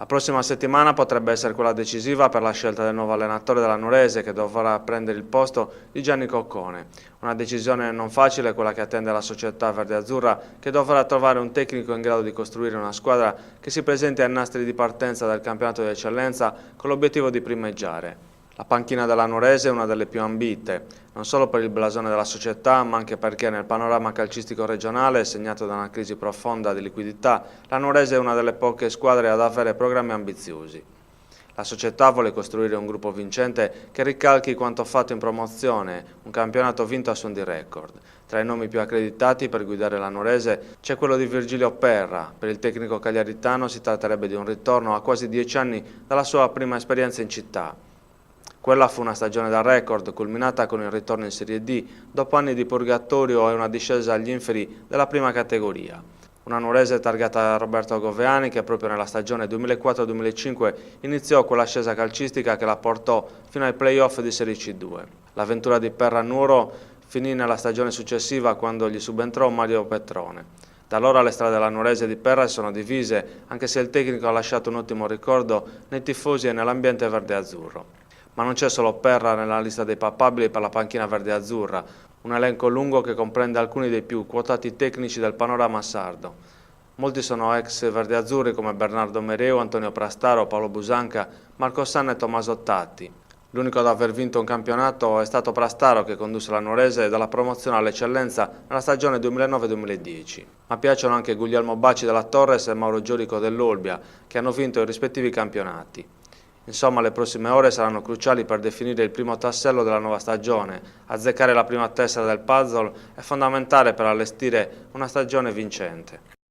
La prossima settimana potrebbe essere quella decisiva per la scelta del nuovo allenatore della Nuorese che dovrà prendere il posto di Gianni Coccone. Una decisione non facile quella che attende la società verde-azzurra che dovrà trovare un tecnico in grado di costruire una squadra che si presenti ai nastri di partenza del campionato di eccellenza con l'obiettivo di primeggiare. La panchina della Nuorese è una delle più ambite, non solo per il blasone della società, ma anche perché nel panorama calcistico regionale, segnato da una crisi profonda di liquidità, la Nuorese è una delle poche squadre ad avere programmi ambiziosi. La società vuole costruire un gruppo vincente che ricalchi quanto fatto in promozione, un campionato vinto a suon di record. Tra i nomi più accreditati per guidare la Nuorese c'è quello di Virgilio Perra. Per il tecnico cagliaritano si tratterebbe di un ritorno a quasi 10 anni dalla sua prima esperienza in città. Quella fu una stagione da record, culminata con il ritorno in Serie D, dopo anni di purgatorio e una discesa agli inferi della prima categoria. Una Nuorese targata da Roberto Goveani che proprio nella stagione 2004-2005 iniziò quell'ascesa calcistica che la portò fino ai play-off di Serie C2. L'avventura di Perra a Nuoro finì nella stagione successiva quando gli subentrò Mario Petrone. Da allora le strade della Nuorese di Perra sono divise, anche se il tecnico ha lasciato un ottimo ricordo nei tifosi e nell'ambiente verde-azzurro. Ma non c'è solo Perra nella lista dei papabili per la panchina verde-azzurra, un elenco lungo che comprende alcuni dei più quotati tecnici del panorama sardo. Molti sono ex verde-azzurri come Bernardo Mereu, Antonio Prastaro, Paolo Busanca, Marco Sanna e Tommaso Tatti. L'unico ad aver vinto un campionato è stato Prastaro che condusse la Nuorese dalla promozione all'eccellenza nella stagione 2009-2010. Ma piacciono anche Guglielmo Baci della Torres e Mauro Giorico dell'Olbia che hanno vinto i rispettivi campionati. Insomma, le prossime ore saranno cruciali per definire il primo tassello della nuova stagione. Azzeccare la prima tessera del puzzle è fondamentale per allestire una stagione vincente.